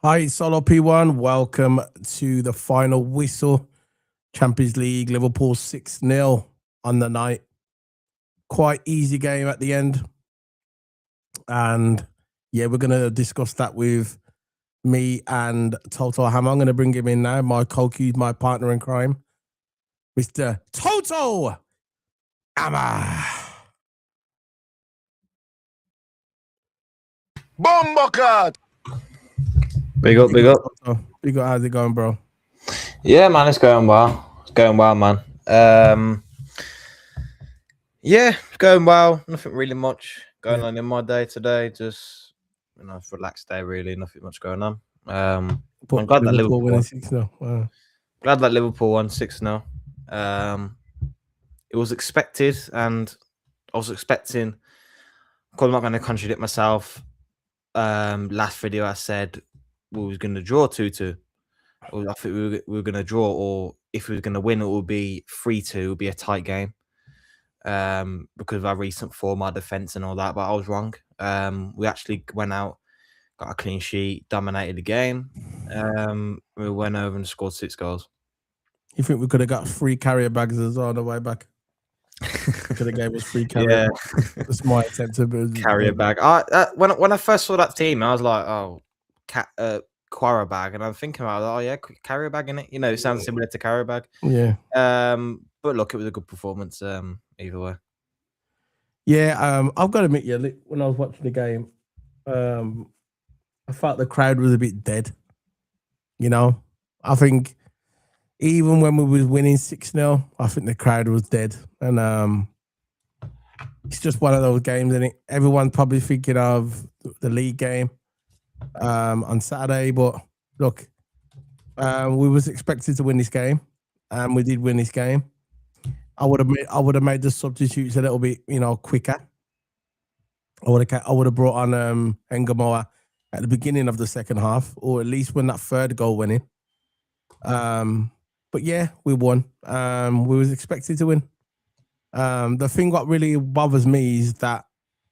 Hi, Solo P1. Welcome to the final whistle. Champions League, Liverpool 6-0 on the night. Quite easy game at the end. And yeah, we're going to discuss that with me and Toto Hammer. I'm going to bring him in now. My co-cue, my partner in crime, Mr. Toto Hammer. Bombocat! Big up, big up. Toto. Big up, how's it going, bro? Yeah, man, it's going well. It's going well, man. Yeah, it's going well. Nothing really much going on in my day today. Just, relaxed day, really. Nothing much going on. I'm glad that Liverpool winning won. 6-0. Wow. Glad that Liverpool won 6-0. It was expected, and I was expecting, because I'm not going to contradict myself. Last video I said we was going to draw 2-2. I think we were going to draw, or if we were going to win, it would be 3-2. It would be a tight game because of our recent form, our defence and all that. But I was wrong. We actually went out, got a clean sheet, dominated the game. We went over and scored 6 goals. You think we could have got 3 carrier bags as well on the way back? Could have gave us 3 carrier bags. That's my attempt to carrier bag. When I first saw that team, I was like, oh, Qarabag, and I'm thinking about, oh yeah, carrier bag in it. You know, it sounds similar to Qarabag. Yeah. But look, it was a good performance. Either way. Yeah. I've got to admit, yeah, when I was watching the game, I felt the crowd was a bit dead. You know, I think even when we was winning 6-0, I think the crowd was dead, and it's just one of those games, and everyone's probably thinking of the league game on Saturday. But look, we was expected to win this game, and we did win this game. I would have made the substitutes a little bit, quicker. I would have brought on Engamoa at the beginning of the second half, or at least when that third goal went in. But yeah, we won. We was expected to win. The thing what really bothers me is that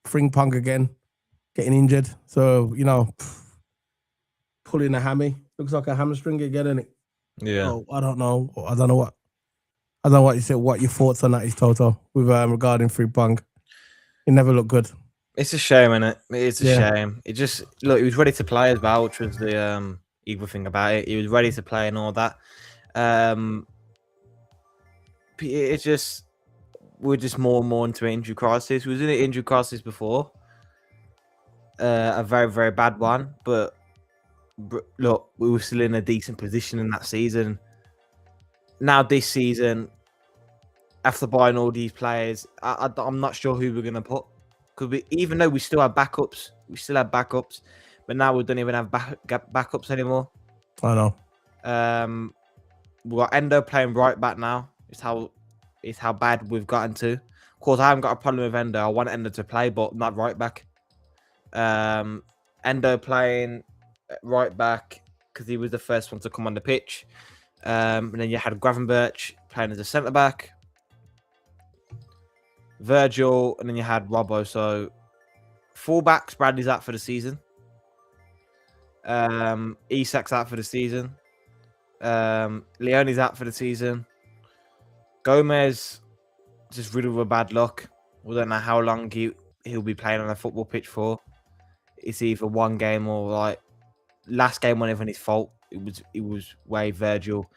Frimpong again getting injured. So, pulling a hammy. Looks like a hamstring again, isn't it? Yeah. So, I don't know what you said. What your thoughts on that is, Toto, with regarding Frimpong. It never looked good. It's a shame, isn't it? It's a shame. It just he was ready to play as well, which was the evil thing about it. He was ready to play and all that. It's just we're just more and more into an injury crisis. We was in an injury crisis before, a very, very bad one. But look, we were still in a decent position in that season. Now this season, after buying all these players, I'm not sure who we're gonna put. Because even though we still have backups, but now we don't even have backups anymore. I know. We've got Endo playing right back now. It's how bad we've gotten to. Of course, I haven't got a problem with Endo. I want Endo to play, but not right back. Endo playing right back because he was the first one to come on the pitch. And then you had Gravenberch playing as a centre back. Virgil, and then you had Robbo. So fullbacks, Bradley's out for the season. Isak's out for the season. Leone's out for the season. Gomez just riddled with bad luck. We don't know how long he'll be playing on a football pitch for. It's either one game or like last game wasn't even his fault. It was way Virgil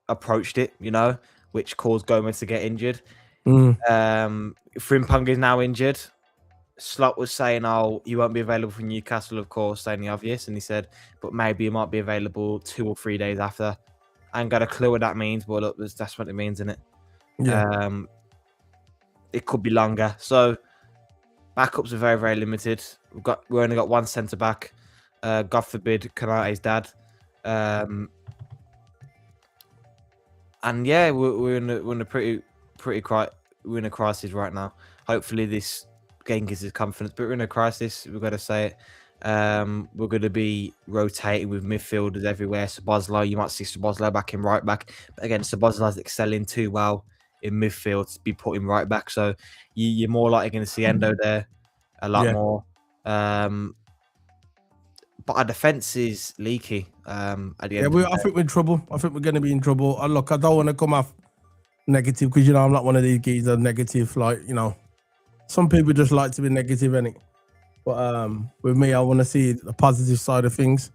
approached it, which caused Gomez to get injured. Frimpong is now injured. Slot was saying, oh, he won't be available for Newcastle, of course, saying the obvious. And he said, but maybe he might be available 2 or 3 days after. I ain't got a clue what that means, but look, that's what it means, isn't it? Yeah. It could be longer. So backups are very, very limited. We only got one centre back. God forbid, Kanate's dad. And yeah, we're in a pretty we're in a crisis right now. Hopefully this game gives us confidence, but we're in a crisis. We've got to say it. We're going to be rotating with midfielders everywhere. Szoboszlai, you might see Szoboszlai back in right back. But again, Szoboszlai's excelling too well in midfield to be put in right back. So you're more likely going to see Endo there a lot more. but our defense is leaky. At the end, I think we're in trouble. I think we're going to be in trouble. Look, I don't want to come off negative because I'm not one of these guys that are negative. Like some people just like to be negative, innit? But with me, I want to see the positive side of things,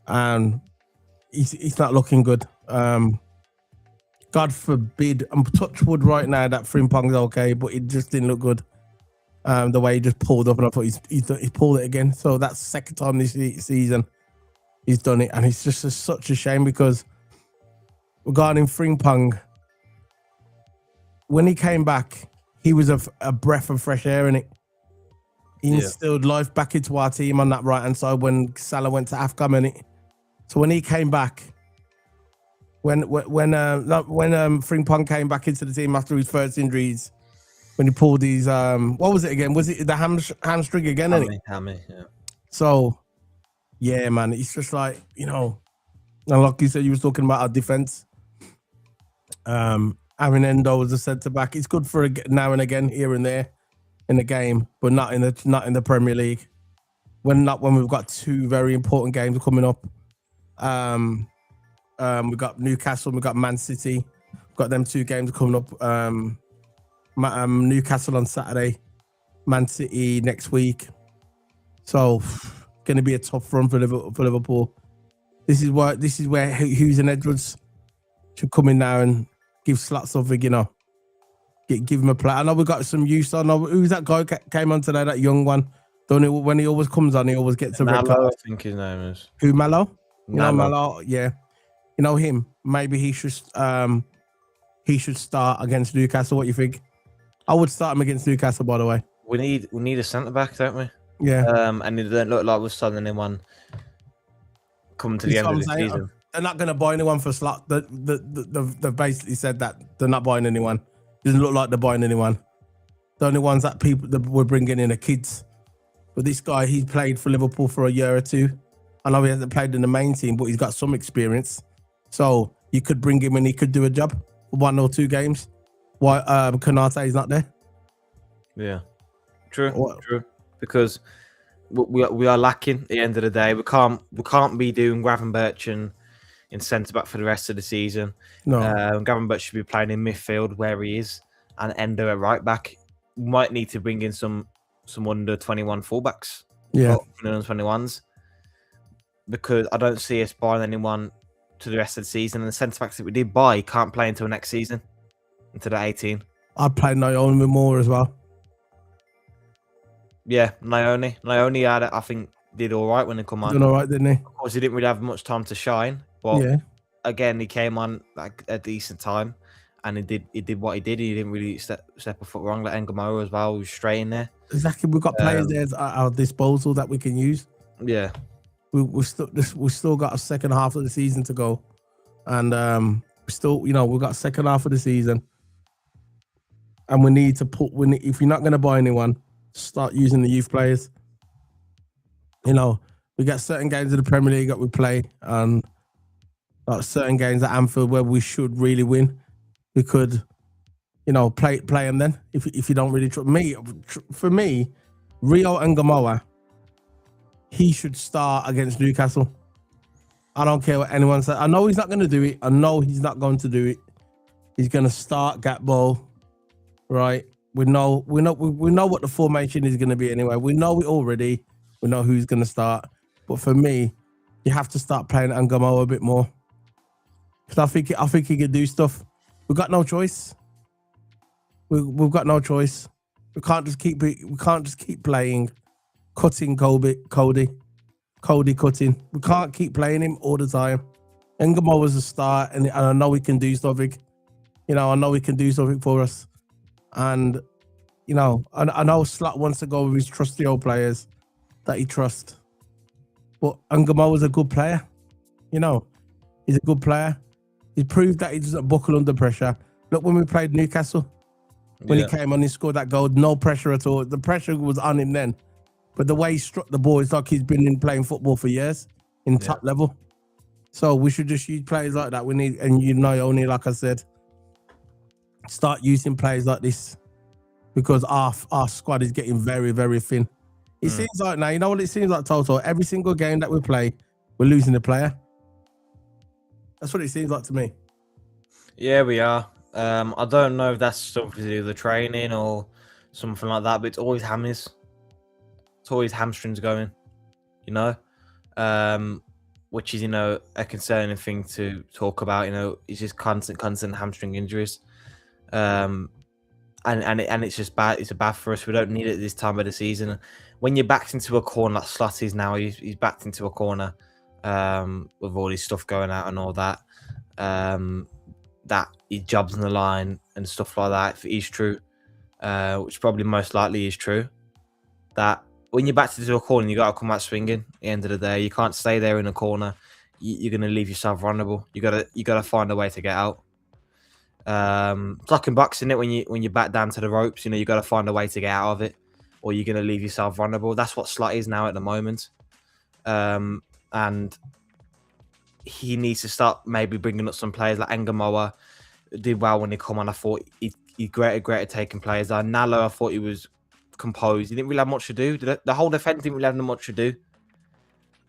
and it's not looking good. God forbid, I'm touch wood right now that Frimpong's okay, but it just didn't look good. The way he just pulled up, and I thought he's pulled it again. So that's the second time this season he's done it, and it's just such a shame because regarding Frimpong, when he came back, he was a breath of fresh air, innit? He instilled life back into our team on that right hand side when Salah went to AFCON, innit? So when he came back. When Frimpong came back into the team after his first injuries, when he pulled his what was it again? Was it the hamstring again? Hammy, yeah. So, yeah, man, it's just like and like you said, you was talking about our defense. Having Endo as a centre back, it's good for now and again here and there in the game, but not in the Premier League. When we've got two very important games coming up. We've got Newcastle, we've got Man City. We've got them two games coming up. Newcastle on Saturday, Man City next week. So, going to be a tough run for Liverpool. This is where Hughes and Edwards should come in now and give Slot something, give him a play. I know we got some use. I know who's that guy came on today, that young one. Don't know, when he always comes on, he always gets a red card. I think his name is. Who, Mallow? Mallow, yeah. Him. Maybe he should start against Newcastle. What do you think? I would start him against Newcastle, by the way. We need a centre back, don't we? Yeah. And it doesn't look like we're signing anyone coming to the end of the season. They're not going to buy anyone for Slot. They've basically said that they're not buying anyone. Doesn't look like they're buying anyone. The only ones that we're bringing in are kids. But this guy, he played for Liverpool for a year or two. I know he hasn't played in the main team, but he's got some experience. So you could bring him and he could do a job for 1 or 2 games. Why Konate is not there? Yeah, true. Because we are lacking at the end of the day. We can't be doing Gravenberch in centre back for the rest of the season. No, Gravenberch should be playing in midfield where he is, and Endo at right back. We might need to bring in some under 21 fullbacks. Yeah, under 21s, because I don't see us buying anyone to the rest of the season, and the centre backs that we did buy can't play until next season, until the 18. I'd play Naomi more as well. Yeah, Naomi I think did all right when he come on. Did all right, didn't he? Of course, he didn't really have much time to shine, but again, he came on like a decent time, and he did what he did. He didn't really step a foot wrong. Like Engamoro as well, he was straight in there. Exactly, we've got players there at our disposal that we can use. Yeah. We've still got a second half of the season to go, and we've got second half of the season, and we need to if you're not going to buy anyone, start using the youth players. We got certain games of the Premier League that we play, and certain games at Anfield where we should really win. We could, play them then. If you don't really trust me, for me, Rio and Gamoa, he should start against Newcastle. I don't care what anyone says. I know he's not going to do it. I know he's not going to do it. He's going to start Gakpo, right? We know what the formation is going to be anyway. We know it already. We know who's going to start. But for me, you have to start playing Angamo a bit more, because I think he can do stuff. We've got no choice. We've got no choice. We can't just keep playing. Cutting Cody cutting. We can't keep playing him all the time. Engamo was a start, and I know he can do something. I know he can do something for us. And I know Slot wants to go with his trusty old players that he trusts. But Engamo was a good player. He's a good player. He proved that he doesn't buckle under pressure. Look, when we played Newcastle, when he came on, he scored that goal, no pressure at all. The pressure was on him then. But the way he struck the ball, it's like he's been playing football for years in top level. So we should just use players like that. We need, and only like I said, start using players like this, because our squad is getting very, very thin. It seems like now, you know what it seems like, Toto? Every single game that we play, we're losing a player. That's what it seems like to me. Yeah, we are. I don't know if that's something to do with the training or something like that, but it's always hammies. It's always hamstrings going, you know, which is, you know, a concerning thing to talk about. You know, it's just constant hamstring injuries, and it's just bad. It's bad for us. We don't need it this time of the season. When you're backed into a corner, like Slot is now, he's backed into a corner, with all his stuff going out and all that. That his job's on the line and stuff like that. If it is true, which probably most likely is true, that when you're backed into a corner, you got to come out swinging. At the end of the day, you can't stay there in a corner. You're going to leave yourself vulnerable. You gotta find a way to get out. It's like in boxing, it when you back down to the ropes, you know, you got to find a way to get out of it, or you're going to leave yourself vulnerable. That's what Slot is now at the moment, and he needs to start maybe bringing up some players like Engamoa. Did well when he come on. I thought he great at taking players down. Nalo, I thought he was composed. He didn't really have much to do. The whole defense didn't really have much to do.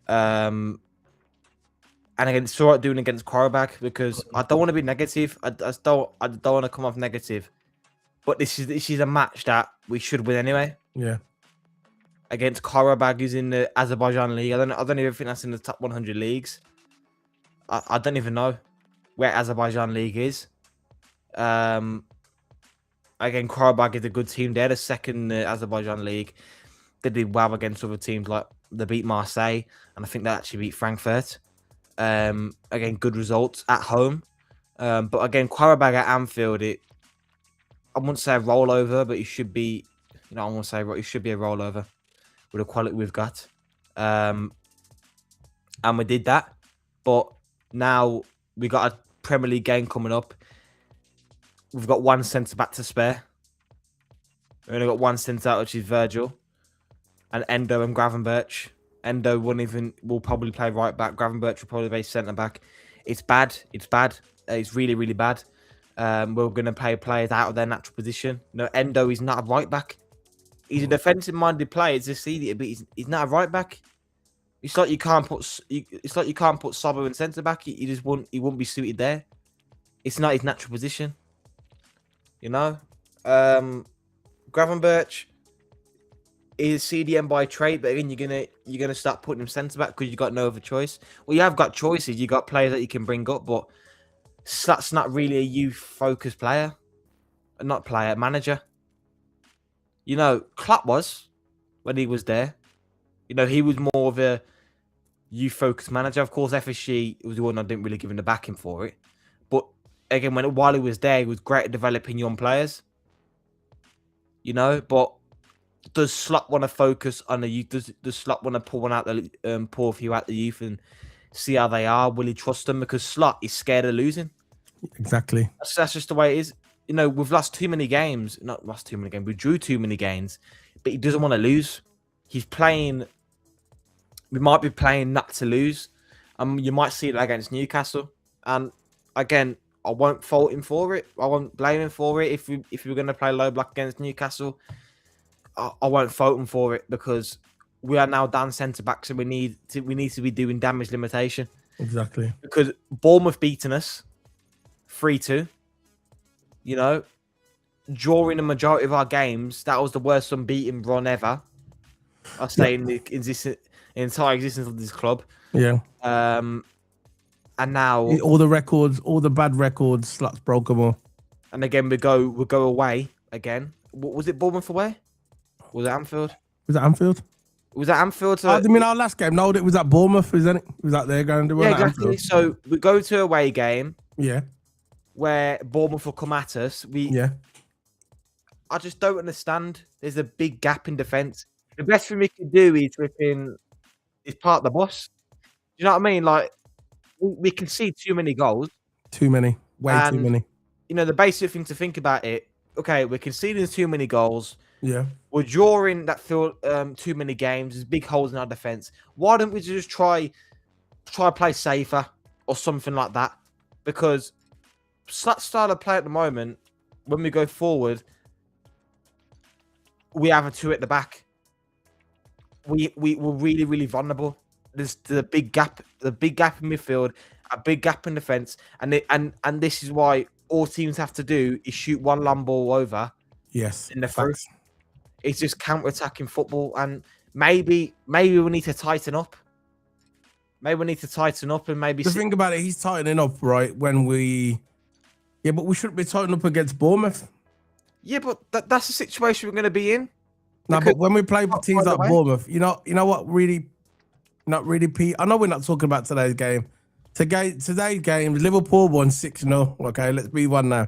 And again, it's all right doing against Qarabag, because I don't want to be negative. I don't want to come off negative. But this is a match that we should win anyway. Yeah. Against Qarabag, who's in the Azerbaijan league. I don't even think that's in the top 100 leagues. I don't even know where Azerbaijan league is. Again, Qarabag is a good team. They're the second Azerbaijan league. They did well against other teams, like they beat Marseille, and I think they actually beat Frankfurt. Again, good results at home. But again, Qarabag at Anfield, I wouldn't say a rollover, but it should be, you know, I won't say it should be a rollover with the quality we've got. And we did that. But now we got a Premier League game coming up. We've got one centre back to spare. We've only got one centre out, which is Virgil, and Endo and Gravenberch. Endo will probably play right back. Gravenberch will probably play centre back. It's bad. It's bad. It's really, really bad. We're going to play players out of their natural position. No, Endo is not a right back. He's a defensive-minded player. It's just see it, but he's not a right back. It's like you can't put Sobo in centre back. He wouldn't be suited there. It's not his natural position. You know, Gravenberch is CDM by trade, but again, you're gonna start putting him centre back because you got no other choice. Well, you have got choices. You got players that you can bring up, but that's not really a youth-focused player, manager. You know, Klopp was when he was there. You know, he was more of a youth-focused manager. Of course, FSG was the one I didn't really give him the backing for it. But again, while he was there, he was great at developing young players. You know, but does Slot want to focus on the youth? Does Slot want to pull a few out the youth and see how they are? Will he trust them? Because Slot is scared of losing. Exactly. That's just the way it is. You know, we've lost too many games. Not lost too many games. We drew too many games. But he doesn't want to lose. He's playing. We might be playing not to lose. You might see it against Newcastle. And again, I won't fault him for it. I won't blame him for it. If we were going to play low block against Newcastle, I won't fault him for it, because we are now down centre backs and we need to be doing damage limitation. Exactly. Because Bournemouth beating us 3-2. You know, during the majority of our games, that was the worst unbeaten run ever. I say in the entire existence of this club. Yeah. And now all the bad records, Slot's broke them all. And again, we go away again. Was it Bournemouth away? Was it Anfield? Was it Anfield? Was that Anfield? So, I mean, our last game. No, it was at Bournemouth, isn't it? It was out there going to yeah, exactly. So we go to a away game. Yeah. Where Bournemouth will come at us. I just don't understand. There's a big gap in defence. The best thing we can do is part the bus. Do you know what I mean? Like, we can see too many goals. Too many. Way too many. You know, the basic thing to think about it, okay, we're conceding too many goals. Yeah. We're drawing that field too many games. There's big holes in our defence. Why don't we just try play safer or something like that? Because style of play at the moment, when we go forward, we have a two at the back. we were really, really vulnerable. There's the big gap in midfield, a big gap in defense, and this is why all teams have to do is shoot one long ball over Yes, in the through. facts. It's just counter-attacking football, and maybe we need to tighten up. Maybe we need to tighten up and maybe. The thing about it, he's tightening up right when we. Yeah, but we shouldn't be tightening up against Bournemouth. Yeah, but that's the situation we're going to be in. No, but when we play teams like way. Bournemouth, you know what really, not really, Pete. I know we're not talking about today's game. Today's game, Liverpool won 6-0. Okay, let's be one now.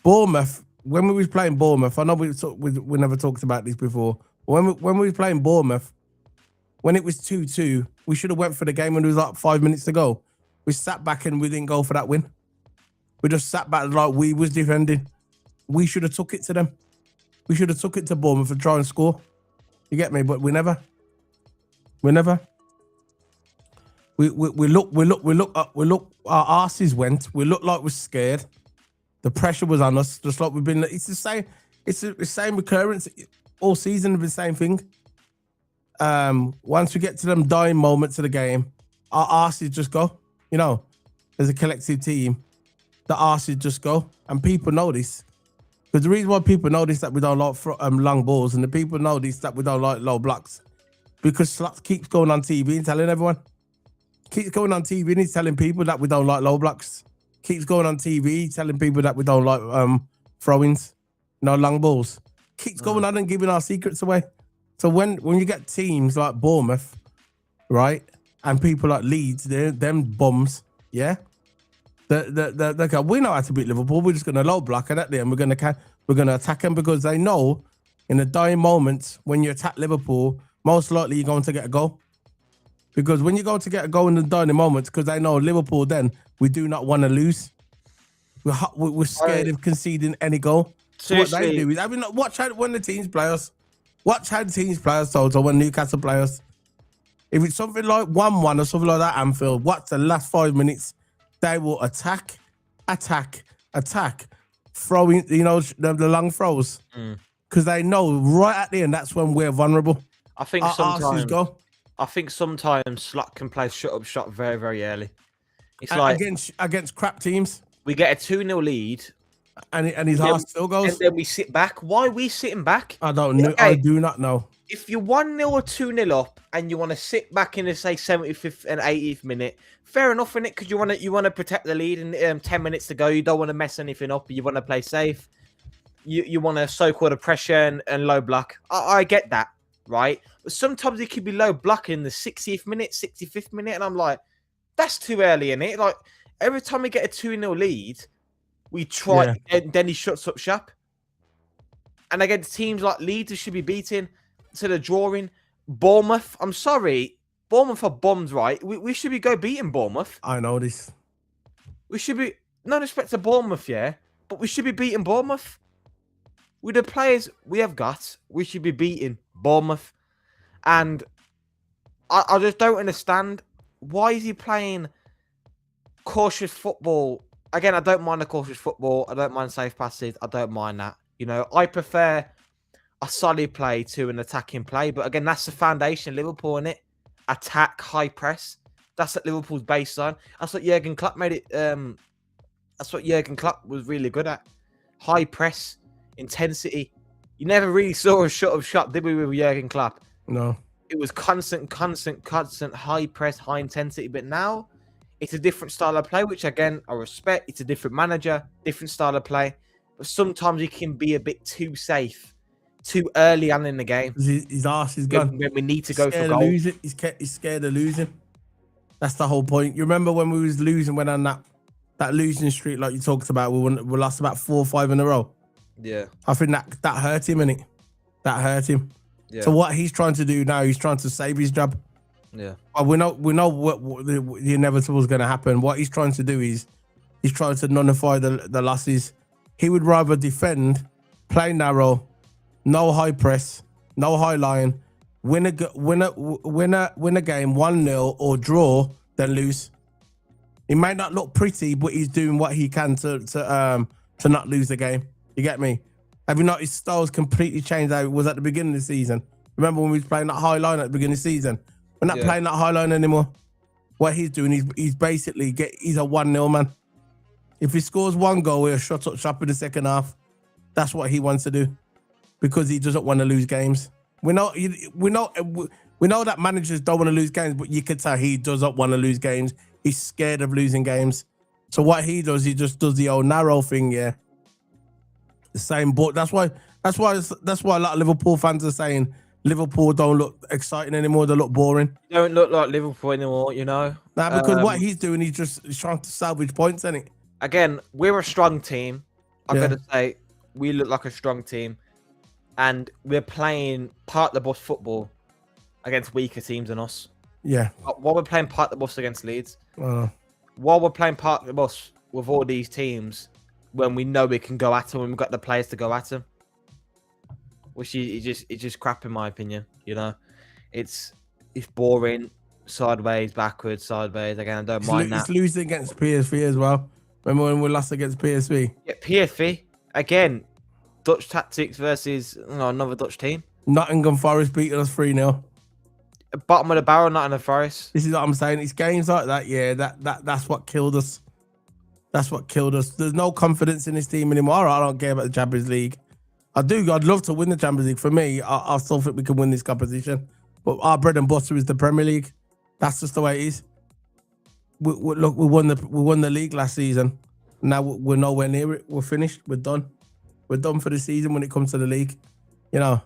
Bournemouth, when we was playing Bournemouth, I know we never talked about this before. When we was playing Bournemouth, when it was 2-2, we should have went for the game when it was like 5 minutes to go. We sat back and we didn't go for that win. We just sat back like we was defending. We should have took it to them. We should have took it to Bournemouth and try and score. You get me? But we never. We look. Our asses went. We looked like we're scared. The pressure was on us, just like we've been. It's the same. It's the same recurrence all season. The same thing. Once we get to them dying moments of the game, our asses just go. You know, as a collective team, the asses just go, and people know this. Because the reason why people know this that we don't like long balls, and the people know this that we don't like low blocks, because Slot keeps going on TV and telling everyone. Keeps going on TV and he's telling people that we don't like low blocks. Keeps going on TV telling people that we don't like throw-ins, long balls. Keeps going on and giving our secrets away. So when you get teams like Bournemouth, right, and people like Leeds, they're them bums, yeah. They go, we know how to beat Liverpool. We're just going to low block and at the end we're going to attack them, because they know in the dying moments when you attack Liverpool, most likely you're going to get a goal. Because when you go to get a goal in the dying moments, because they know Liverpool, then we do not want to lose. We're scared of conceding any goal. So what they do is, watch how when the teams play us. Watch how the teams play us. So when Newcastle play us, if it's something like 1-1 or something like that, Anfield, what's the last 5 minutes? They will attack, throwing, the long throws, because they know right at the end that's when we're vulnerable. I think sometimes Slot can play shut up shot very, very early. It's like against crap teams. We get a 2-0 lead, and his heart still goes. And then we sit back. Why are we sitting back? I don't know. I do not know. If you're 1-0 or 2-0 up and you want to sit back in the, say, 75th and 80th minute, fair enough in it, because you want to protect the lead in 10 minutes to go. You don't want to mess anything up. You want to play safe. You want to soak all the pressure and low block. I get that, right? But sometimes it could be low block in the 60th minute, 65th minute, and I'm like, that's too early in it. Like every time we get a 2-0 lead, we try, and then he shuts up shop. And against teams like Leeds, who should be beating. To the drawing, Bournemouth. I'm sorry, Bournemouth are bums, right? We should be beating Bournemouth. I know this. We should be, no respect to Bournemouth, yeah, but we should be beating Bournemouth. With the players we have got, we should be beating Bournemouth. And I just don't understand, why is he playing cautious football? Again, I don't mind the cautious football. I don't mind safe passes. I don't mind that. I prefer a solid play to an attacking play. But again, that's the foundation of Liverpool, innit? Attack, high press. That's what Liverpool's based on. That's what Jurgen Klopp made it. That's what Jurgen Klopp was really good at. High press, intensity. You never really saw a shot of shot, did we, with Jurgen Klopp? No. It was constant, high press, high intensity. But now it's a different style of play, which again, I respect. It's a different manager, different style of play. But sometimes he can be a bit too safe. Too early on in the game. His arse is gone. When we need to go for goal. He's scared of losing. That's the whole point. You remember when we was losing, when on that losing streak, like you talked about, we lost about 4 or 5 in a row. Yeah. I think that hurt him, innit? That hurt him. Yeah. So what he's trying to do now, he's trying to save his job. Yeah. But we know what the inevitable is going to happen. What he's trying to do is he's trying to nullify the losses. He would rather defend, play narrow, no high press, no high line, win a game 1-0 or draw, then lose. It might not look pretty, but he's doing what he can to not lose the game. You get me? Have you noticed styles completely changed how it was at the beginning of the season? Remember when we was playing that high line at the beginning of the season? We're not playing that high line anymore. What he's doing, he's basically he's a 1-0 man. If he scores one goal, he'll shut up shop in the second half. That's what he wants to do because he doesn't want to lose games. We know that managers don't want to lose games, but you could tell he doesn't want to lose games. He's scared of losing games. So what he does, he just does the old narrow thing, yeah. The same, but that's why a lot of Liverpool fans are saying Liverpool don't look exciting anymore. They look boring. They don't look like Liverpool anymore, you know. Nah, because what he's doing, he's trying to salvage points, isn't it? Again, we're a strong team. I've got to say, we look like a strong team, and we're playing part the bus football against weaker teams than us. Yeah. While we're playing part the bus against Leeds, while we're playing part the bus with all these teams, when we know we can go at them, when we've got the players to go at them, which it's just crap in my opinion. You know, it's boring, sideways, backwards, sideways. Again, I don't mind that. It's losing against PSV as well. Remember when we lost against PSV? Yeah, PSV again. Dutch tactics versus another Dutch team. Nottingham Forest beating us 3-0. Bottom of the barrel, Nottingham Forest. This is what I'm saying. It's games like that, yeah. That's what killed us. That's what killed us. There's no confidence in this team anymore. I don't care about the Champions League. I'd love to win the Champions League. For me, I still think we can win this competition. But our bread and butter is the Premier League. That's just the way it is. Look, we won the league last season. Now we're nowhere near it. We're finished. We're done. We're done for the season when it comes to the league. You know,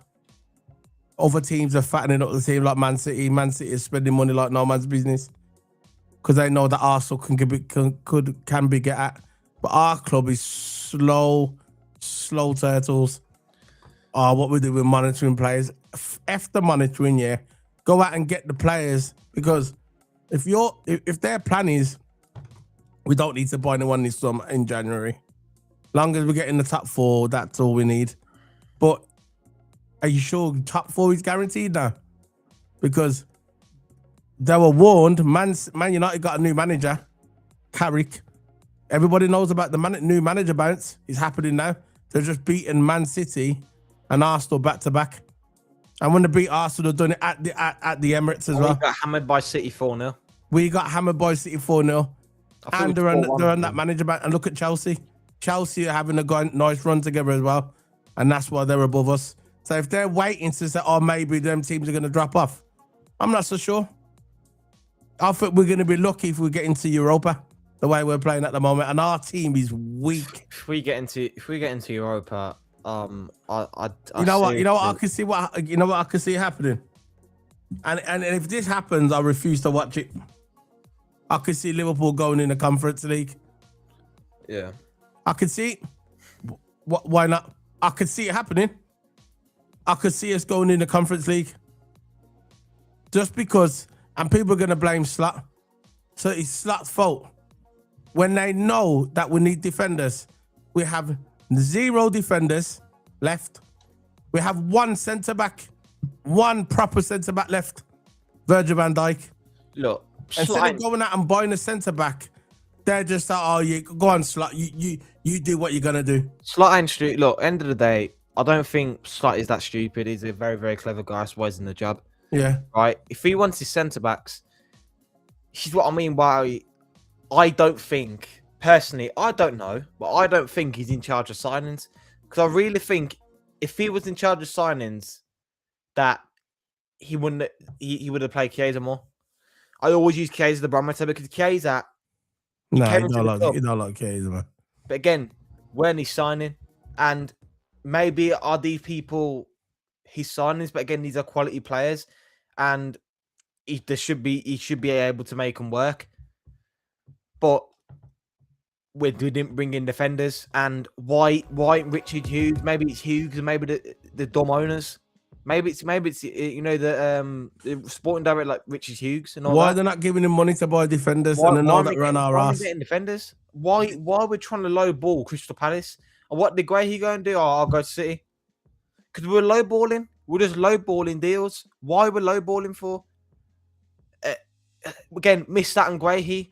other teams are fattening up the team like Man City. Man City is spending money like no man's business because they know that Arsenal can be get at. But our club is slow turtles. What we do with monitoring players, F the monitoring, yeah. Go out and get the players because if their plan is we don't need to buy anyone this summer in January. Long as we get in the top 4, that's all we need. But are you sure top 4 is guaranteed now? Because they were warned. Man United got a new manager, Carrick. Everybody knows about the new manager bounce. It's happening now. They're just beating Man City and Arsenal back to back. And when they beat Arsenal, they've done it at the Emirates as well. We got hammered by City 4-0. We got hammered by City 4-0. And they're on that manager back. And look at Chelsea. Chelsea are having a nice run together as well. And that's why they're above us. So if they're waiting to say, oh, maybe them teams are going to drop off, I'm not so sure. I think we're going to be lucky if we get into Europa the way we're playing at the moment. And our team is weak. If we get into Europa, I can see happening. And if this happens, I refuse to watch it. I could see Liverpool going in the Conference League. Yeah. I could see it. Why not? I could see it happening. I could see us going in the Conference League. Just because, and people are going to blame Slot. So it's Slot's fault. When they know that we need defenders, we have 0 defenders left. We have 1 centre-back, 1 proper centre-back left, Virgil van Dijk. Look, instead of going out and buying a centre-back, they're just like, oh, you go on, Slot. You do what you're going to do. Slot ain't stupid. Look, end of the day, I don't think Slot is that stupid. He's a very, very clever guy. That's why he's in the job. Yeah. Right? If he wants his centre-backs, this is what I mean by I don't think, personally, I don't know, but I don't think he's in charge of signings. Because I really think if he was in charge of signings, that he would have played Chiesa more. I always use Chiesa as the barometer because Chiesa... No, he don't like Chiesa, man. But again, when he's signing, and maybe are these people his signings, but again, these are quality players, and he should be able to make them work. But we didn't bring in defenders, and why Richard Hughes? Maybe it's Hughes, and maybe the dumb owners. Maybe it's the sporting director like Richard Hughes and all why that. They're not giving him money to buy defenders and they know that run our ass. Getting defenders? Why we're trying to low ball Crystal Palace? And what did Guehi go and do? Oh, I'll go to City. Because we're low balling. We're just low balling deals. Why we're low balling for? Again, miss that and Guehi.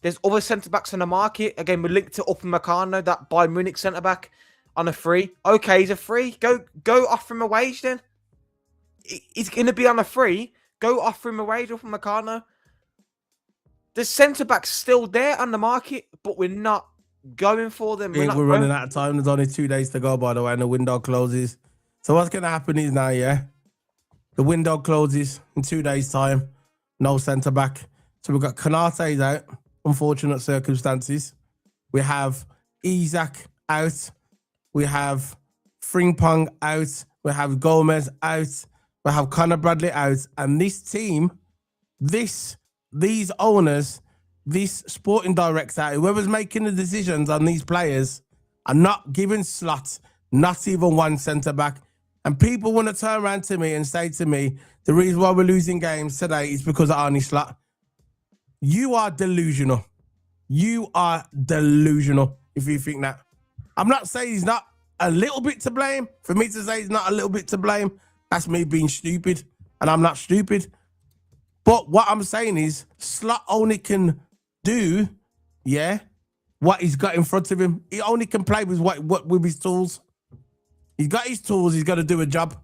There's other centre backs in the market. Again, we're linked to Upamecano, that Bayern Munich centre back, on a free. Okay, he's a free. Go offer him a wage then. he's going to be on a free. Go offer him a wage from Meccano. The centre back's still there on the market, but we're not going for them. We're running out of time. There's only 2 days to go, by the way, and the window closes. So what's going to happen is now, the window closes in 2 days' time. No centre back. So we've got Konate's out. Unfortunate circumstances. We have Isaac out. We have Frimpong out. We have Gomez out. We have Conor Bradley out. And this team, these owners, this sporting director, whoever's making the decisions on these players, are not giving Slot not even one centre back. And people want to turn around to me and say to me, the reason why we're losing games today is because of Arne Slot. You are delusional. You are delusional if you think that. I'm not saying he's not a little bit to blame. For me to say he's not a little bit to blame, that's me being stupid. And I'm not stupid. But what I'm saying is, Slot only can do, what he's got in front of him. He only can play with what with his tools. He's got his tools. He's got to do a job.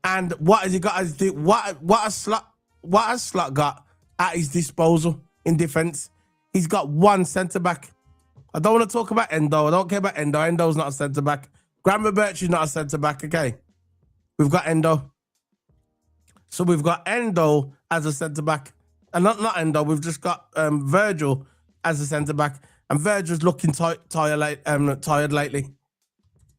And what has he got to do? What has Slot got at his disposal in defence? He's got one centre back. I don't want to talk about Endo. I don't care about Endo. Endo's not a centre back. Gravenberch is not a centre back. Okay, we've got Endo. So we've got Endo as a centre back, and not Endo. We've just got Virgil as a centre back, and Virgil's looking tired lately.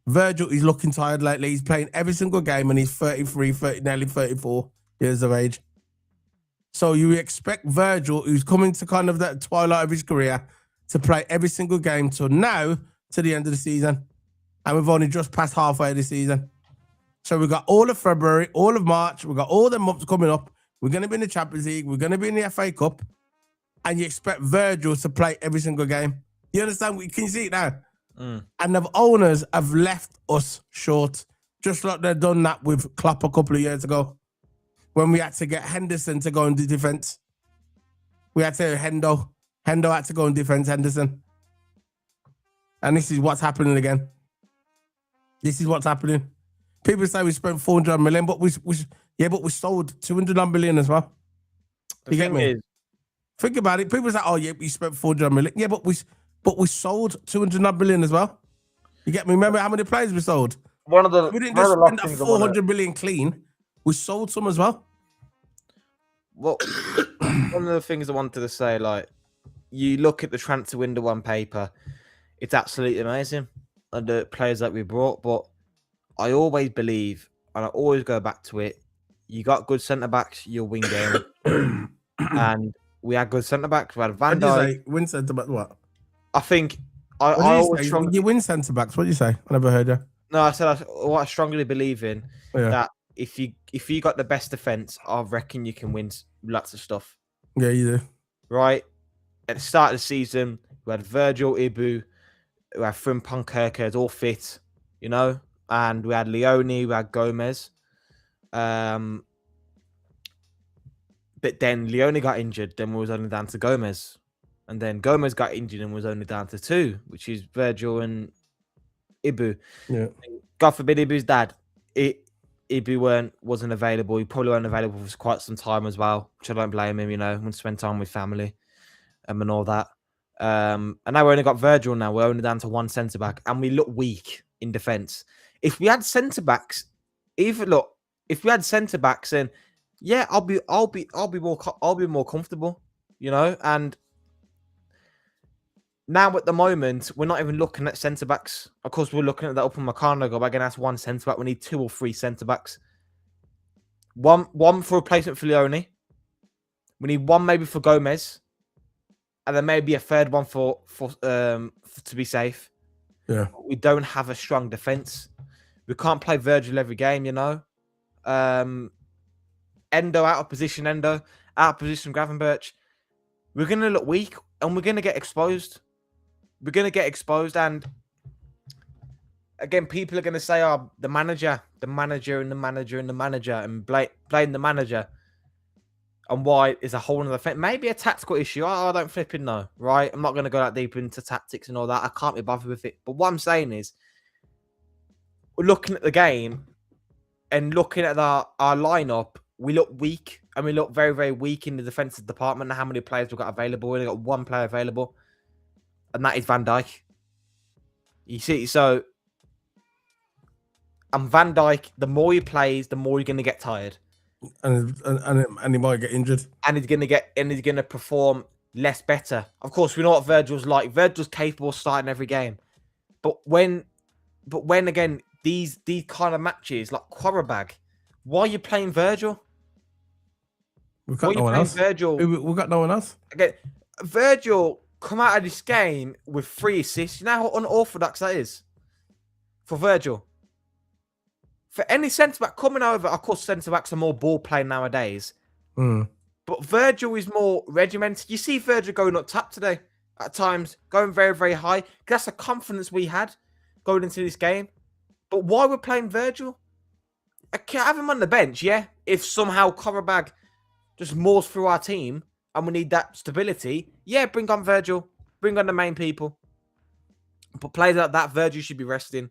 Virgil is looking tired lately. He's playing every single game, and he's 33, nearly 34 years of age. So you expect Virgil, who's coming to kind of that twilight of his career, to play every single game till now, to the end of the season. And we've only just passed halfway of the season. So we've got all of February, all of March. We've got all the months coming up. We're going to be in the Champions League. We're going to be in the FA Cup. And you expect Virgil to play every single game. You understand? Can you see it now? And the owners have left us short, just like they've done that with Klopp a couple of years ago, when we had to get Henderson to go into defence. We had to Hendo had to go in defence, Henderson. And this is what's happening again. This is what's happening. People say we spent 400 million, but we sold 200 million as well. You get me? Think about it. People say, "Oh yeah, we spent 400 million." Yeah, but we sold 200 million as well. You get me? Remember how many players we sold? We didn't just spend a 400 million clean. We sold some as well. Well, one of the things I wanted to say, like, you look at the transfer window on paper, it's absolutely amazing, and the players that we brought. But I always believe, and I always go back to it, you got good centre backs, you'll win games. And we had good centre backs. We had Van Dijk. Win centre back what? I think I always you win centre backs. What do you say? I never heard you. No, I said what I strongly believe in, that if you got the best defence, I reckon you can win lots of stuff. Yeah, you do. Right? At the start of the season, we had Virgil, Ibu, we had Frimpong, Kirkers, all fit, you know, and we had Leone, we had Gomez. But then Leone got injured, then we was only down to Gomez. And then Gomez got injured and was only down to two, which is Virgil and Ibu. Yeah. God forbid Ibu's dad. Ibu wasn't available. He probably weren't available for quite some time as well, which I don't blame him, you know, want to spend time with family and all that. And now we only got Virgil now. We're only down to one centre-back and we look weak in defence. If we had centre-backs, if we had centre-backs, then yeah, I'll be more comfortable, you know. And now at the moment, we're not even looking at centre-backs. Of course, we're looking at that up on Meccano go back and that's one centre-back. We need 2 or 3 centre-backs. One for replacement for Leone. We need one maybe for Gomez. And then maybe a third one for to be safe. Yeah. We don't have a strong defence. We can't play Virgil every game, you know. Endo out of position, Gravenberch. We're going to look weak and we're going to get exposed. And again, people are going to say, oh, the manager, and blame the manager. And why is a whole other thing. Maybe a tactical issue. I don't flipping know, right? I'm not going to go that deep into tactics and all that. I can't be bothered with it. But what I'm saying is, we're looking at the game. And looking at our lineup, we look weak, and we look very, very weak in the defensive department. How many players we've got available? We've got one player available, and that is Van Dijk. You see, so and Van Dijk, the more he plays, the more you're going to get tired, and he might get injured, and he's going to perform less better. Of course, we know what Virgil's like. Virgil's capable of starting every game, but when again these kind of matches like Qarabag, why are you playing Virgil? We've got no one else. Virgil, we've got no one else. Again, Virgil come out of this game with 3 assists. You know how unorthodox that is for Virgil. For any centre back coming over, of course, centre backs are more ball playing nowadays. But Virgil is more regimented. You see Virgil going up top today at times, going very, very high. That's the confidence we had going into this game. But why we're playing Virgil? I can't have him on the bench, yeah? If somehow Qarabag just moors through our team and we need that stability, yeah, bring on Virgil. Bring on the main people. But players like that, Virgil should be resting.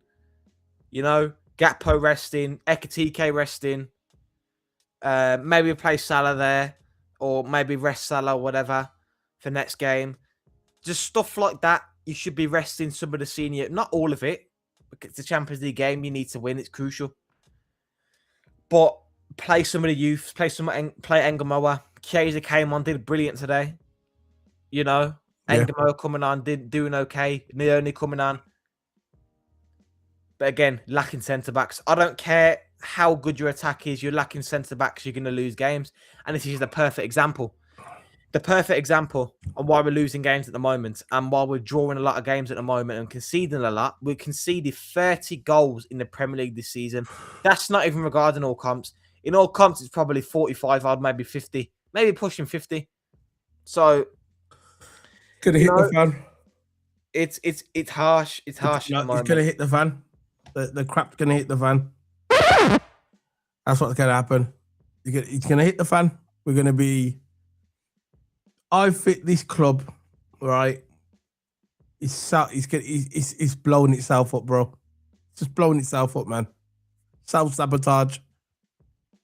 You know, Gakpo resting, Ekatike resting. Maybe play Salah there, or maybe rest Salah or whatever for next game. Just stuff like that. You should be resting some of the senior, not all of it, because it's a Champions League game. You need to win. It's crucial. But play some of the youth. Play Engamoa. Chiesa came on, did brilliant today. You know, Engamoa coming on, doing okay. Neone coming on. But again, lacking centre-backs. I don't care how good your attack is. You're lacking centre-backs. You're going to lose games. And this is the perfect example. The perfect example on why we're losing games at the moment and why we're drawing a lot of games at the moment and conceding a lot. We conceded 30 goals in the Premier League this season. That's not even regarding all comps. In all comps, it's probably 45 odd, maybe 50. Maybe pushing 50. So... Gonna hit the fan. It's harsh. It's harsh. It's gonna hit the fan. The crap's gonna hit the fan. That's what's gonna happen. It's gonna hit the fan. We're gonna be. I think this club, right? It's blowing itself up, bro. It's just blowing itself up, man. Self-sabotage.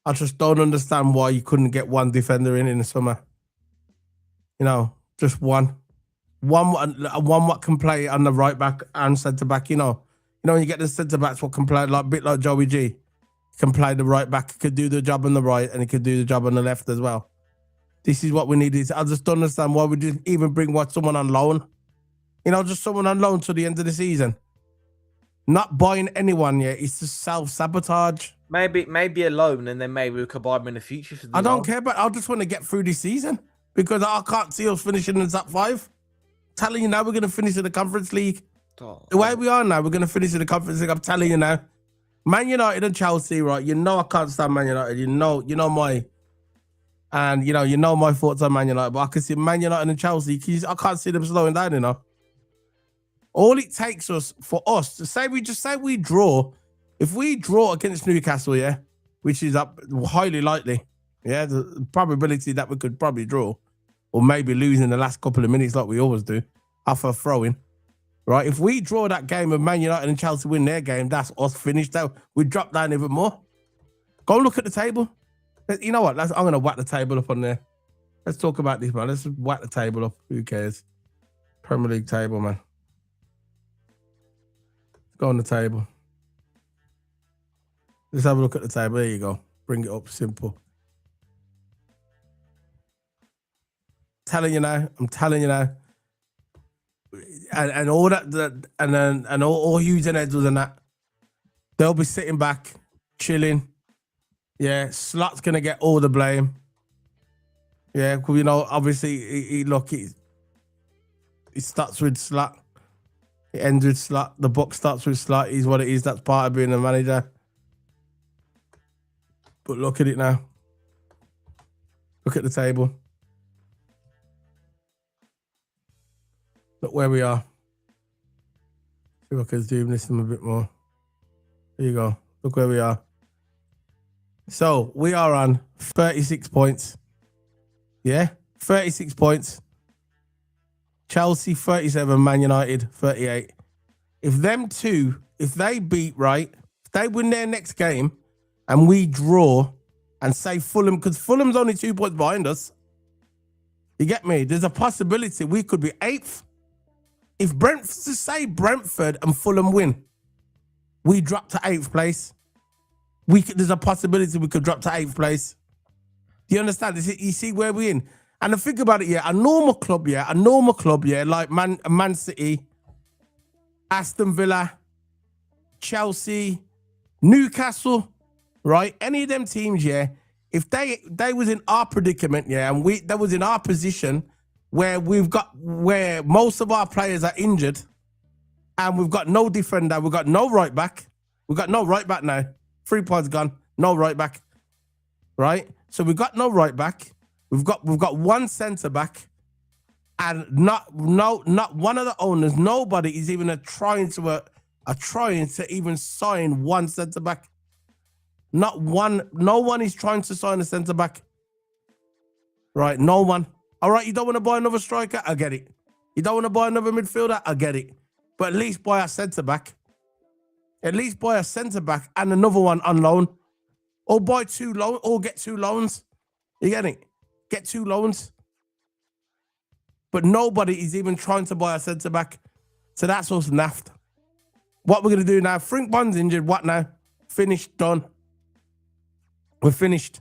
I just don't understand why you couldn't get one defender in the summer. You know, just one. One what can play on the right back and centre back. You know, when you get the centre backs, what can play like a bit like Joey G, can play the right back. He could do the job on the right and he could do the job on the left as well. This is what we need. I just don't understand why we didn't even bring someone on loan. You know, just someone on loan to the end of the season. Not buying anyone yet. It's just self-sabotage. Maybe a loan, and then maybe we could buy them in the future. I don't care, but I just want to get through this season because I can't see us finishing in the top 5. Telling you now, we're going to finish in the Conference League. The way we are now, we're going to finish in the Conference League. I'm telling you now. Man United and Chelsea, right? You know I can't stand Man United. You know my... And, you know my thoughts on Man United. But I can see Man United and Chelsea. I can't see them slowing down, you know. All it takes for us to say we draw. If we draw against Newcastle, yeah, which is up highly likely, yeah, the probability that we could probably draw, or maybe lose in the last couple of minutes like we always do, off a throw-in, right? If we draw that game and Man United and Chelsea win their game, that's us finished out. We drop down even more. Go look at the table. You know what? I'm going to whack the table up on there. Let's talk about this, man. Let's whack the table up. Who cares? Premier League table, man. Go on the table. Let's have a look at the table. There you go. Bring it up. Simple. I'm telling you now. And all that, and all Hughes and Edwards and that, they'll be sitting back, chilling. Yeah, Slot's gonna get all the blame. Yeah, you know, obviously, he starts with Slot. It ends with Slot. The book starts with Slot. He's what it is. That's part of being a manager. But look at it now. Look at the table. Look where we are. See if I can zoom this in a bit more. There you go. Look where we are. So we are on 36 points. Yeah, 36 points. Chelsea 37, Man United 38. If them two, if they beat right, if they win their next game, and we draw and say Fulham, because Fulham's only 2 points behind us. You get me? There's a possibility we could be 8th. If Brentford and Fulham win, we drop to 8th place. There's a possibility we could drop to 8th place. Do you understand? You see where we're in? And the thing about it, a normal club, like Man City, Aston Villa, Chelsea, Newcastle, right? Any of them teams, if they was in our predicament, and that was in our position where most of our players are injured and we've got no defender, we've got no right back. We've got no right back now. 3 points gone, no right back. Right? So we've got no right back. We've got one centre back, and not one of the owners, nobody is even trying to even sign one centre back. No one is trying to sign a centre back. Right, no one. All right, you don't want to buy another striker? I get it. You don't want to buy another midfielder? I get it. But at least buy a centre back. At least buy a centre back and another one on loan. Or buy 2 loans, or get 2 loans. You get it? Get 2 loans. But nobody is even trying to buy a centre back. So that's us naffed. What we're going to do now, Frimpong's injured. What now? Finished, done. We're finished.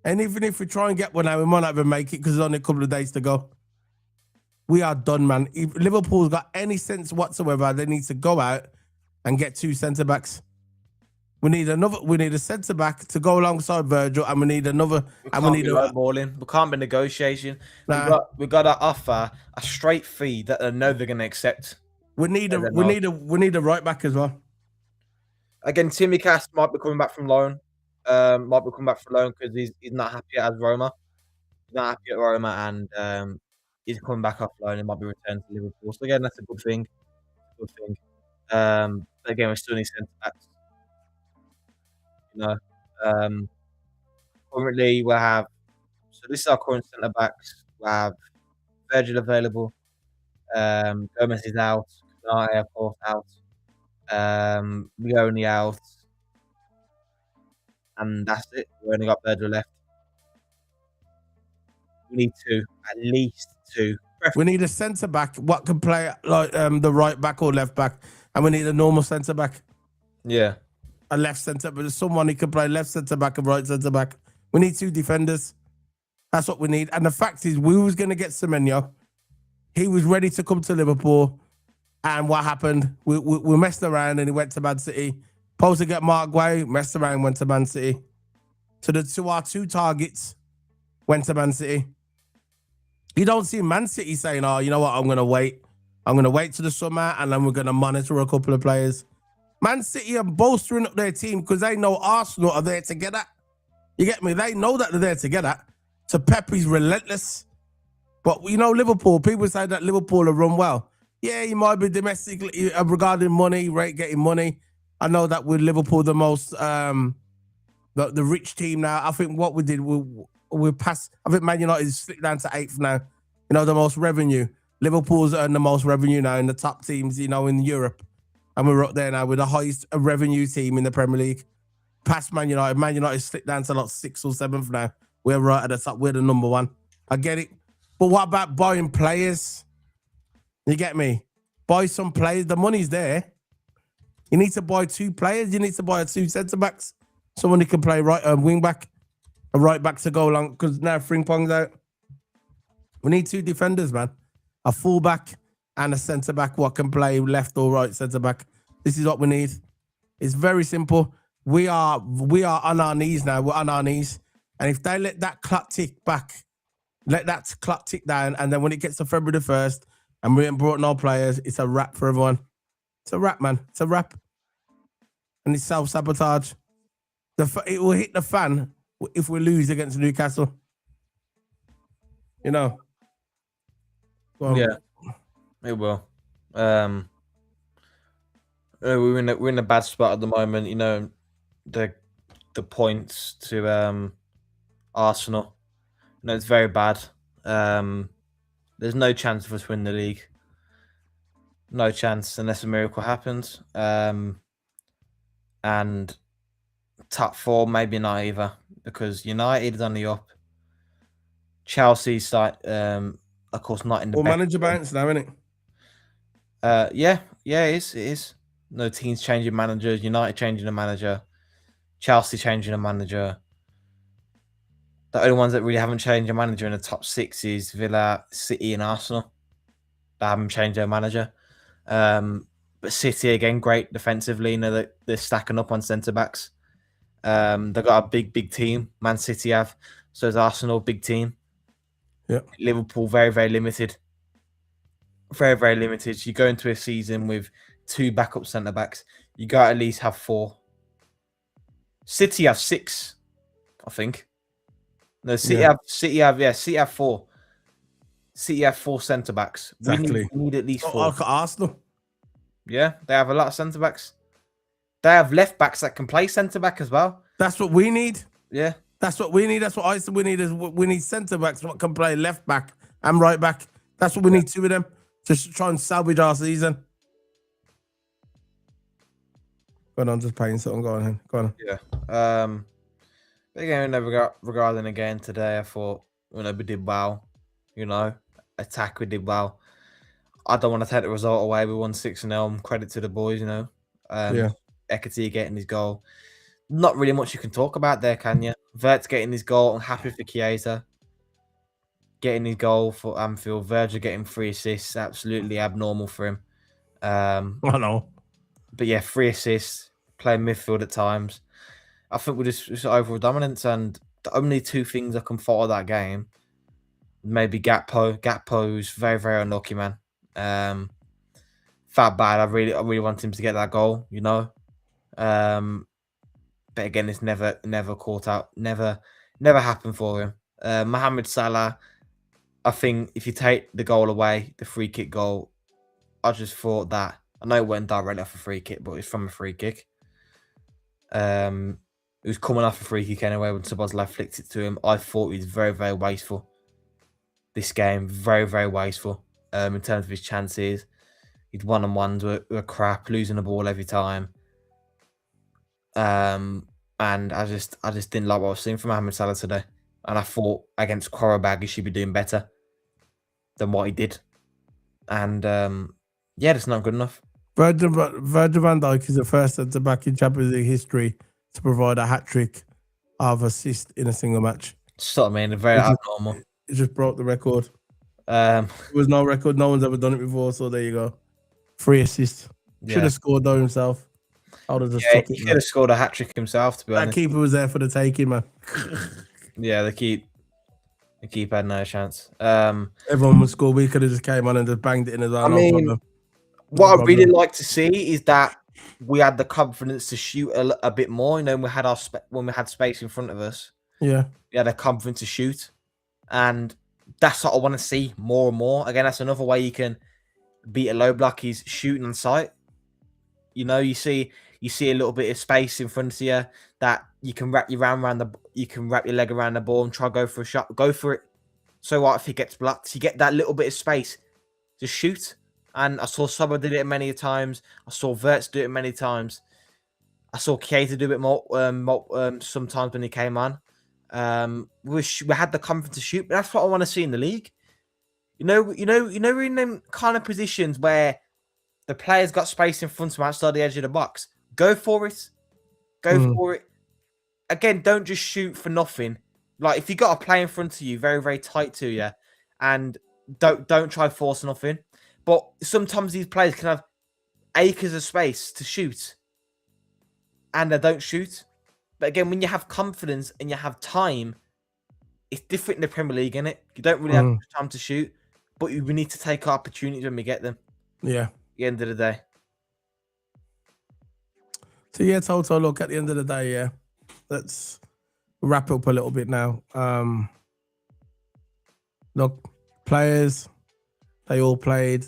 And even if we try and get one now, we might not even make it because there's only a couple of days to go. We are done, man. If Liverpool's got any sense whatsoever, they need to go out and get 2 centre-backs. We need a centre-back to go alongside Virgil, and we need another. We can't be negotiating. Nah. We got to offer a straight fee that they know they're going to accept. We need a right back as well. Again, Timmy Cass might be coming back from loan. Because he's not happy at Roma. He's not happy at Roma, and he's coming back off loan. He might be returned to Liverpool. So again, that's a good thing. But again, we still need centre backs. Currently we have. So this is our current centre backs. We have Virgil available. Gomez is out. Konate, of course, out. Leone out. And that's it. We only got Virgil left. We need at least 2. We need a centre back. What can play like the right back or left back, and we need a normal centre back. Yeah, a left centre, but someone who can play left centre back and right centre back. We need 2 defenders. That's what we need. And the fact is, we was going to get Semenyo. He was ready to come to Liverpool, and what happened? We messed around, and he went to Man City. Supposed to get Mark Guay, messed around, went to Man City. So our 2 targets went to Man City. You don't see Man City saying, "Oh, you know what? I'm going to wait. I'm going to wait till the summer, and then we're going to monitor a couple of players." Man City are bolstering up their team because they know Arsenal are there together. You get me? They know that they're there together. So Pep is relentless. But Liverpool. People say that Liverpool are run well. Yeah, you might be domestically regarding money, getting money. I know that with Liverpool, the most the rich team now. I think what we did, we passed. I think Man United is slipped down to 8th now. The most revenue. Liverpool's earned the most revenue now in the top teams. In Europe, and we're up there now with the highest revenue team in the Premier League. Past Man United. Man United slipped down to like 6th or 7th now. We're right at the top. We're the number 1. I get it, but what about buying players? You get me? Buy some players. The money's there. You need to buy 2 players. You need to buy 2 centre backs. Someone who can play wing back, a right back to go along. Because now Frimpong's out. We need 2 defenders, man. A full back and a centre back. What can play left or right centre back? This is what we need. It's very simple. We are on our knees now. We're on our knees, and if they let that clock tick back, let that clock tick down, and then when it gets to February the 1st, and we ain't brought no players, it's a wrap for everyone. It's a wrap, man. It's a wrap. And it's self-sabotage. It will hit the fan if we lose against Newcastle. Yeah, it will. We're in a bad spot at the moment. The points to Arsenal. It's very bad. There's no chance of us winning the league. No chance unless a miracle happens. And top four, maybe not either, because United is on the up. Chelsea's of course, not in the Well, best. manager bounce now, isn't it? Yeah, it is. It is. No teams changing managers. United changing a manager. Chelsea changing a manager. The only ones that really haven't changed a manager in the top six is Villa, City, and Arsenal. They haven't changed their manager. But City again, great defensively. You know, they're stacking up on centre backs. They've got a big team. Man City have. So is Arsenal, big team. Yeah. Liverpool, very, very limited. Very, very limited. You go into a season with 2 backup centre backs. You got to at least have 4. City have 6, I think. No, City have 4. City have 4 centre backs. Exactly. We need at least 4. Arsenal. Yeah, they have a lot of centre backs. They have left backs that can play centre back as well. That's what we need. Yeah. That's what we need. That's what I said we need. We need centre backs that can play left back and right back. That's what we need, 2 of them. Just try and salvage our season. Go on, just playing something. Go on. Yeah. But again, regarding again today, I thought, we did well. Attack, we did well. I don't want to take the result away. We won 6-0. Credit to the boys, Ekiti getting his goal. Not really much you can talk about there, can you? Vert's getting his goal. I'm happy for Chiesa getting his goal for Anfield. Virgil getting 3 assists. Absolutely abnormal for him. I know. But yeah, 3 assists. Playing midfield at times. I think we're just overall dominance. And the only 2 things I can follow that game, maybe Gakpo. Gakpo's very, very unlucky, man. Felt bad. I really want him to get that goal, But again, it's never caught out. Never happened for him. Mohamed Salah, I think if you take the goal away, the free kick goal, I just thought that, I know it went directly off a free kick, but it's from a free kick. It was coming off a free kick anyway when Szoboszlai flicked it to him. I thought he was very, very wasteful. This game, very, very wasteful. In terms of his chances, his one-on-ones were crap, losing the ball every time. And I just didn't like what I was seeing from Mohamed Salah today. And I thought against Qarabag he should be doing better than what he did. And that's not good enough. Virgil van Dijk is the first centre back in Champions League history to provide a hat-trick of assists in a single match. That's what I mean, very abnormal. It just broke the record. There was no record. No one's ever done it before, so there you go. 3 assists. Should have scored though himself. I would have just took it. He could have scored a hat-trick himself, to be honest. That keeper was there for the taking, man. Yeah, the keeper had no chance. Everyone would score. We could have just came on and just banged it in as well. I mean, what I really like to see is that we had the confidence to shoot a bit more. When we had when we had space in front of us. Yeah, we had the confidence to shoot, and that's what I want to see more and more. Again, that's another way you can beat a low block is shooting on sight. You see a little bit of space in front of you that you can wrap your leg around the ball and try to go for a shot. Go for it. So what if it gets blocked? You get that little bit of space to shoot. And I saw Sobo did it many times. I saw Verts do it many times. I saw Chiesa do it more sometimes when he came on. We had the confidence to shoot, but that's what I want to see in the league. We're in them kind of positions where the players got space in front of them outside the edge of the box. Go for it. Go for it. Again, don't just shoot for nothing. Like if you got a player in front of you, very, very tight to you, and don't try force nothing. But sometimes these players can have acres of space to shoot, and they don't shoot. But again, when you have confidence and you have time, it's different in the Premier League, isn't it? You don't really have time to shoot, but we need to take opportunities when we get them. Yeah. At the end of the day. So yeah, Toto, look, at the end of the day, yeah. Let's wrap up a little bit now. Look, players, they all played.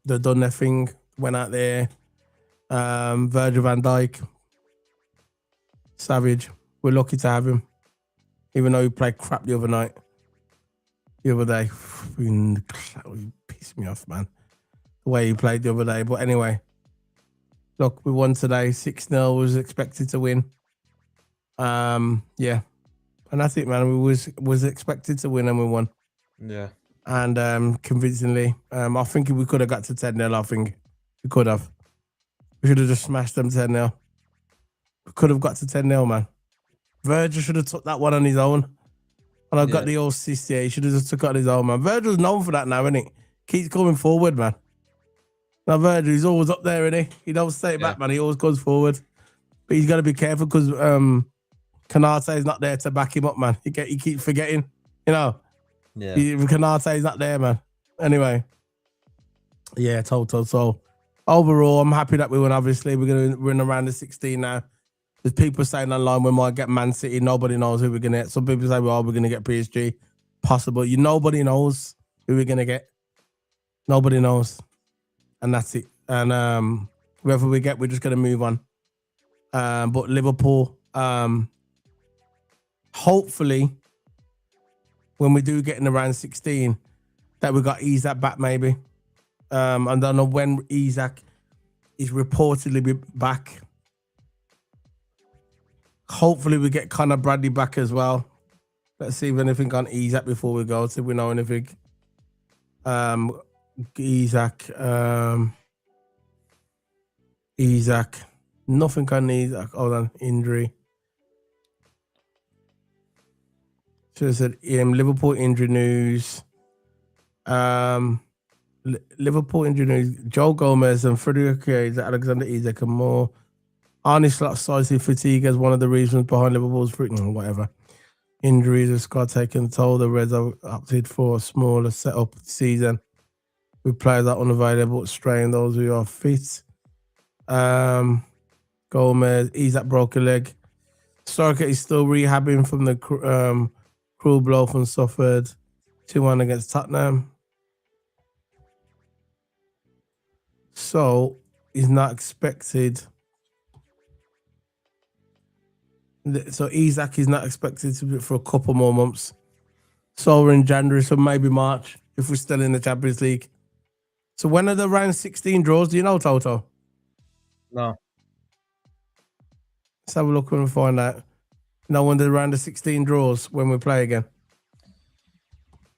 They've done their thing, went out there. Virgil van Dijk, savage. We're lucky to have him. Even though he played crap the other night. The other day. He pissed me off, man. The way he played the other day. But anyway, look, we won today. 6-0 was expected to win. Yeah, and that's it, man. We was expected to win and we won, Yeah. and convincingly. I think if we could have got to 10-0, I think we could have. We should have just smashed them 10-0. We could have got to 10-0, man. Virgil should have took that one on his own. And I got the old assist here. He should have just took it on his own, man. Virgil's known for that now, isn't he? Keeps coming forward, man. Now, Virgil, he's always up there, isn't he? He don't stay back, man. He always goes forward. But he's got to be careful because Kanate is not there to back him up, man. He keeps forgetting, you know. Yeah. Kanate is not there, man. Anyway. Yeah, total. So, overall, I'm happy that we won, obviously. We're in around the 16 now. There's people saying online we might get Man City. Nobody knows who we're going to get. Some people say, well, we're going to get PSG. Possible. Nobody knows who we're going to get. Nobody knows. And that's it. And whoever we get, we're just going to move on. But Liverpool, hopefully, when we do get in around 16, that we got Isak back maybe. I don't know when Isak is reportedly be back. Hopefully we get Conor Bradley back as well. Let's see if anything on Isak before we go, see if we know anything. Isak. Nothing on Isak. Hold on, injury. Should have said Liverpool injury news. Liverpool injury news. Joe Gomez and Frederick Alexander Isak and more. Arne Slot cited fatigue as one of the reasons behind Liverpool's whatever. Injuries have squad taken toll. The Reds have opted for a smaller setup season with players that are unavailable, strain those who are fit. Gomez, Isak broke a leg. Starker is still rehabbing from the cruel blow from suffered 2-1 against Tottenham. So he's not expected. So Isak is not expected to be for a couple more months. So we're in January, so maybe March if we're still in the Champions League. So when are the round 16 draws? Do you know, Toto? No. Let's have a look and find out. No, when the round of 16 draws when we play again.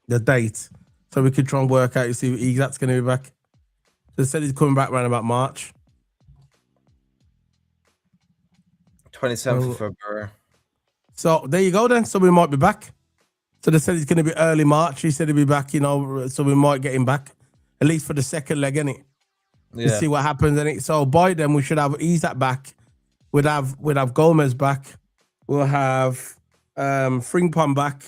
The date. So we could try and work out, you see, Isak's going to be back. So they said he's coming back around about March. 27th of February. So there you go then. So we might be back. So they said it's going to be early March. He said he'll be back, so we might get him back. At least for the second leg, innit? Yeah. To see what happens, innit? So by then we should have Isak back. We'd have Gomez back. We'll have Frimpong back.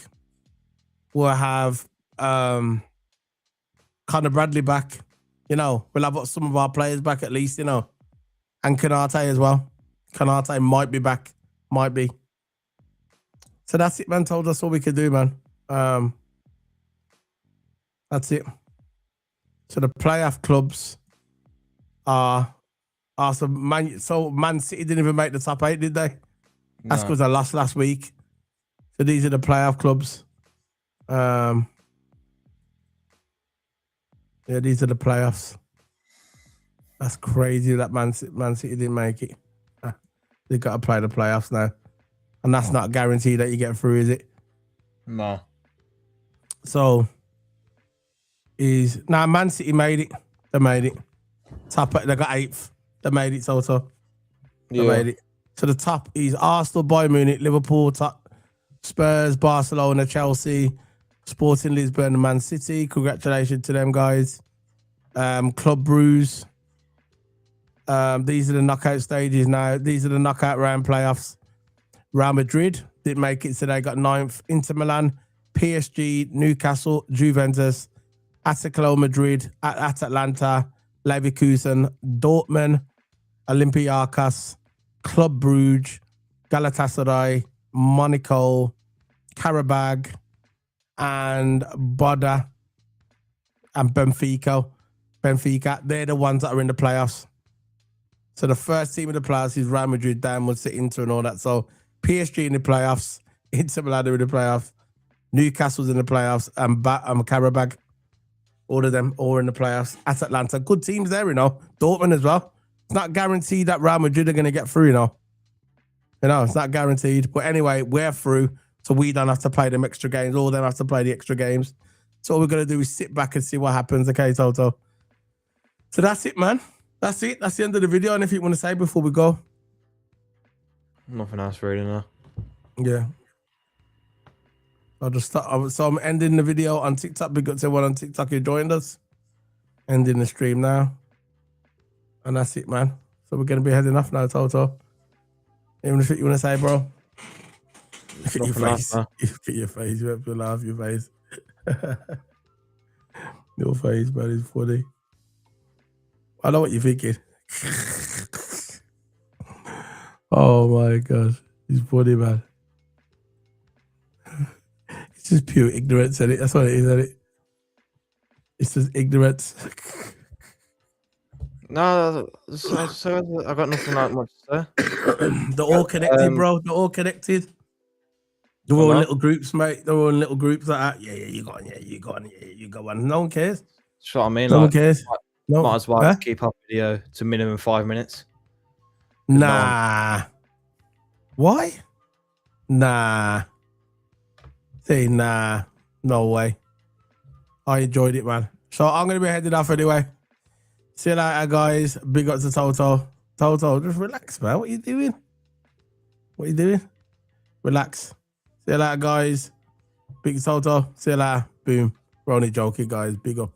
We'll have Conor Bradley back. We'll have some of our players back at least, and Kanate as well. Kanate might be back. Might be. So that's it, man. Told us all we could do, man. That's it. So the playoff clubs are so Man City didn't even make the top 8, did they? No. That's because they lost last week. So these are the playoff clubs. Yeah, these are the playoffs. That's crazy that Man City didn't make it. They've got to play the playoffs now. And that's not guaranteed that you get through, is it? No. So, Man City made it. They made it. They got 8th. They made it, Toto. They made it. So the top is Arsenal, Bayern Munich, Liverpool, Spurs, Barcelona, Chelsea, Sporting Lisbon, and Man City. Congratulations to them, guys. Club Brugge. These are the knockout stages now. These are the knockout round playoffs. Real Madrid didn't make it, so they got 9th. Inter Milan, PSG, Newcastle, Juventus, Atletico Madrid, at Atlanta, Leverkusen, Dortmund, Olympiacos, Club Brugge, Galatasaray, Monaco, Qarabag, and Boda, and Benfica. They're the ones that are in the playoffs. So the first team in the playoffs is Real Madrid, downwards to Inter and all that. So PSG in the playoffs, Inter Milan in the playoffs, Newcastle's in the playoffs, and Qarabag. All of them all in the playoffs. At Atlanta, good teams there, Dortmund as well. It's not guaranteed that Real Madrid are going to get through, You know, it's not guaranteed. But anyway, we're through, so we don't have to play them extra games. All of them have to play the extra games. So all we're going to do is sit back and see what happens. Okay, Toto? So that's it, man. That's it. That's the end of the video. Anything you want to say before we go? Nothing else really, no. Yeah. I'll just start. So I'm ending the video on TikTok. Big up to everyone on TikTok who joined us. Ending the stream now. And that's it, man. So we're going to be heading off now, Toto. Anything you want to say, bro? Look at your face. Look at your face. You have to laugh, your face. Your face, man, is funny. I know what you're thinking. Oh my God. He's funny, man. It's just pure ignorance, isn't it? That's what it is, isn't it? It's just ignorance. No, so I got nothing like much to say. They're all connected, bro. They're all connected. They're all in little groups, mate. They're all in little groups like that. Yeah, you got on, you got on, you got one. No one cares. That's what I mean. No one cares. Might as well keep our video to minimum 5 minutes. Nah. Why? Nah. Say nah. No way. I enjoyed it, man. So I'm going to be heading off anyway. See you later, guys. Big up to Toto. Toto, just relax, man. What are you doing? What are you doing? Relax. See you later, guys. Big Toto. See you later. Boom. We're only joking, guys. Big up.